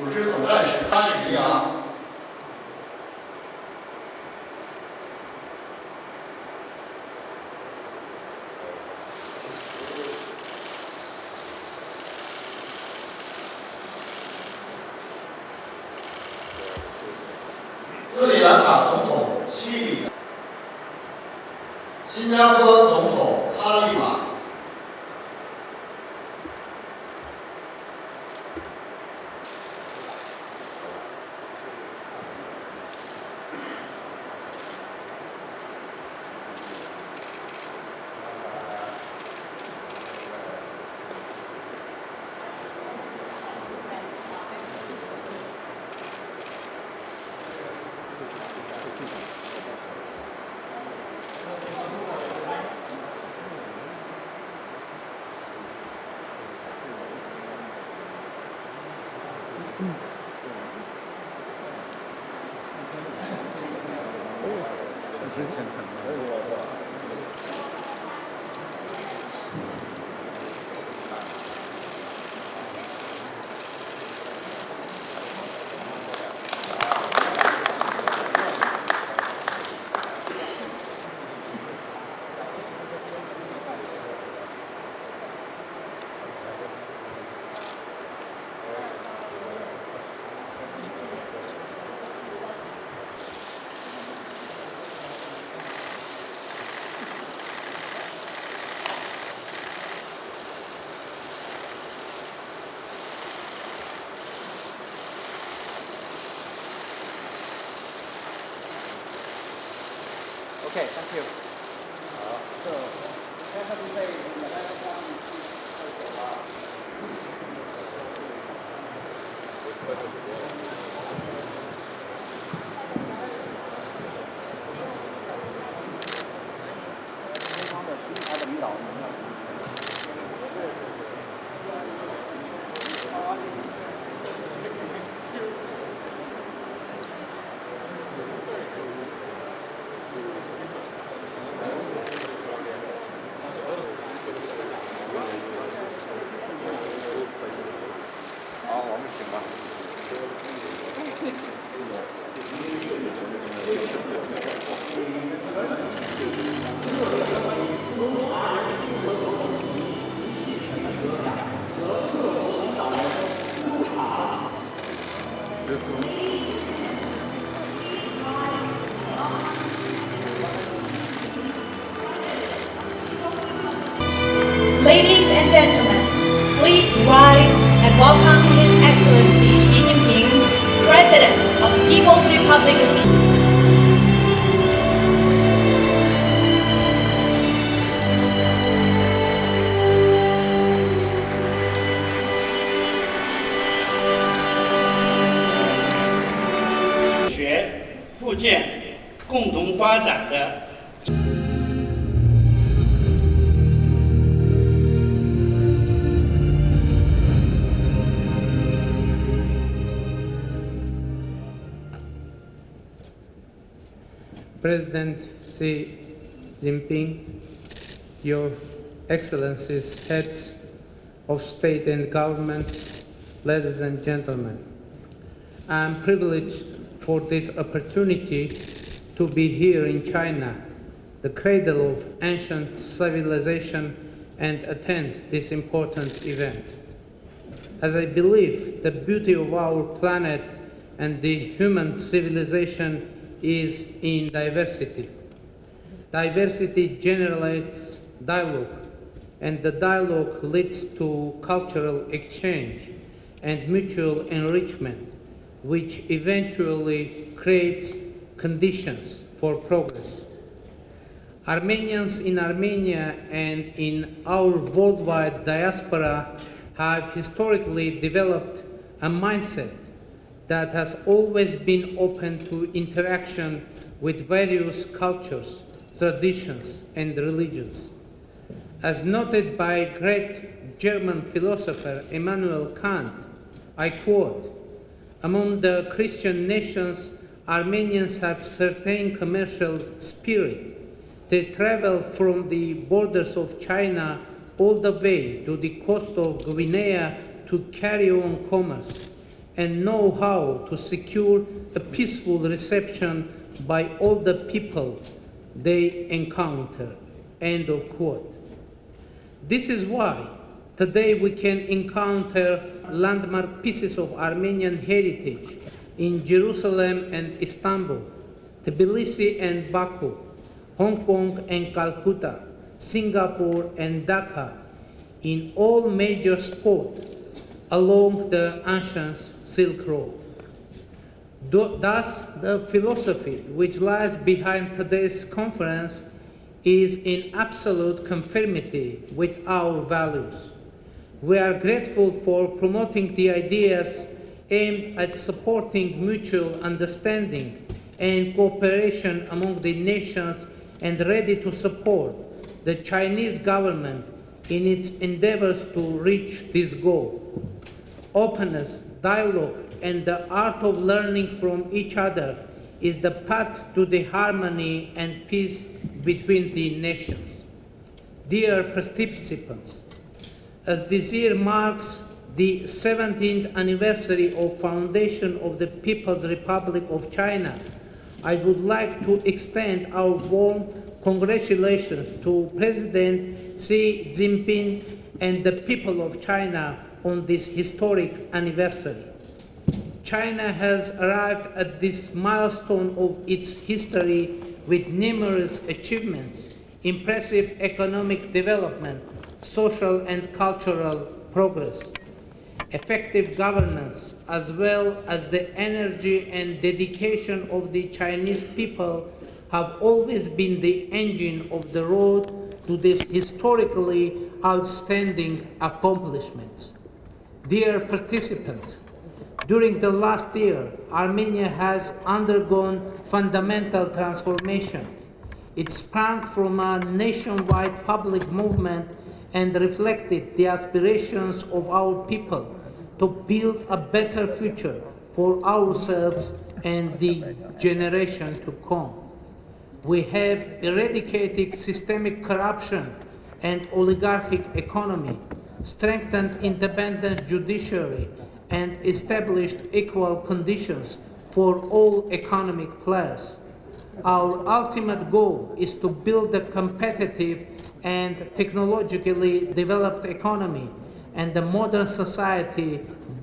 组织总干事他是李阳。斯里兰卡总统西里，新加坡总统哈利马。 Okay, thank you. So, have to say, Ladies and gentlemen, please rise and welcome His Excellency Xi Jinping, President of the People's Republic of China. 学复建共同发展的。 President Xi Jinping, Your Excellencies, Heads of State and Government, ladies and gentlemen, I am privileged for this opportunity to be here in China, the cradle of ancient civilization, and attend this important event. As I believe the beauty of our planet and the human civilization is in diversity. Diversity generates dialogue, and the dialogue leads to cultural exchange and mutual enrichment, which eventually creates conditions for progress. Armenians in Armenia and in our worldwide diaspora have historically developed a mindset that has always been open to interaction with various cultures, traditions, and religions. As noted by great German philosopher Immanuel Kant, I quote, "Among the Christian nations, Armenians have certain commercial spirit. They travel from the borders of China all the way to the coast of Guinea to carry on commerce. and know how to secure a peaceful reception by all the people they encounter. End of quote. This is why today we can encounter landmark pieces of Armenian heritage in Jerusalem and Istanbul, Tbilisi and Baku, Hong Kong and Calcutta, Singapore and Dhaka, in all major spots along the ancient Silk Road. Thus, the philosophy which lies behind today's conference is in absolute conformity with our values. We are grateful for promoting the ideas aimed at supporting mutual understanding and cooperation among the nations and ready to support the Chinese government in its endeavors to reach this goal. Openness, dialogue, and the art of learning from each other is the path to the harmony and peace between the nations. Dear participants, as this year marks the 17th anniversary of foundation of the People's Republic of China, I would like to extend our warm congratulations to President Xi Jinping and the people of China on this historic anniversary. China has arrived at this milestone of its history with numerous achievements, impressive economic development, social and cultural progress, effective governance, as well as the energy and dedication of the Chinese people have always been the engine of the road to these historically outstanding accomplishments. Dear participants, during the last year, Armenia has undergone fundamental transformation. It sprang from a nationwide public movement and reflected the aspirations of our people to build a better future for ourselves and the generation to come. We have eradicated systemic corruption and oligarchic economy, strengthened independent judiciary, and established equal conditions for all economic players. Our ultimate goal is to build a competitive and technologically developed economy and a modern society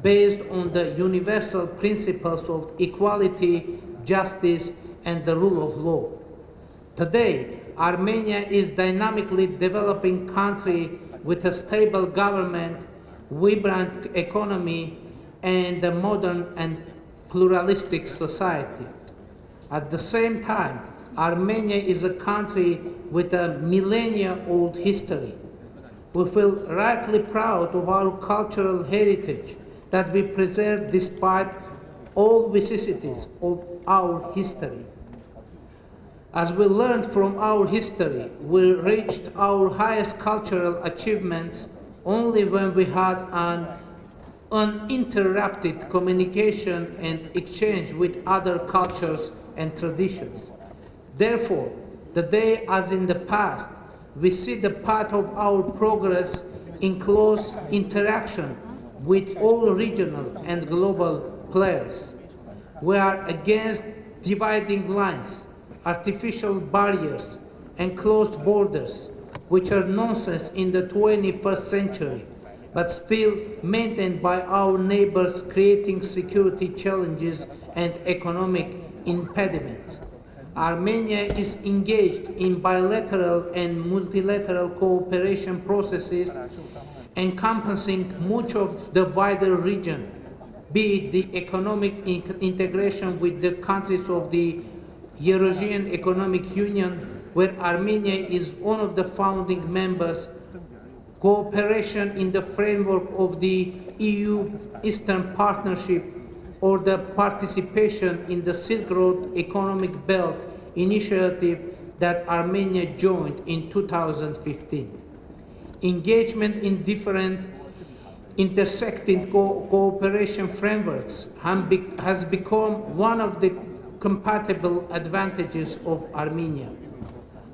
based on the universal principles of equality, justice, and the rule of law. Today, Armenia is a dynamically developing country with a stable government, vibrant economy, and a modern and pluralistic society. At the same time, Armenia is a country with a millennia-old history. We feel rightly proud of our cultural heritage that we preserve despite all vicissitudes of our history. As we learned from our history, we reached our highest cultural achievements only when we had an uninterrupted communication and exchange with other cultures and traditions. Therefore, today, as in the past, we see the path of our progress in close interaction with all regional and global players. We are against dividing lines, artificial barriers, and closed borders, which are nonsense in the 21st century, but still maintained by our neighbors, creating security challenges and economic impediments. Armenia is engaged in bilateral and multilateral cooperation processes encompassing much of the wider region, be it the economic integration with the countries of the Eurasian Economic Union, where Armenia is one of the founding members, cooperation in the framework of the EU Eastern Partnership, or the participation in the Silk Road Economic Belt initiative that Armenia joined in 2015. Engagement in different intersecting cooperation frameworks has become one of the compatible advantages of Armenia.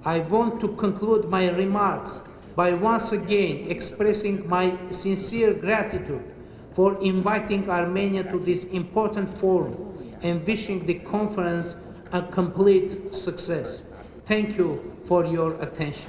I want to conclude my remarks by once again expressing my sincere gratitude for inviting Armenia to this important forum and wishing the conference a complete success. Thank you for your attention.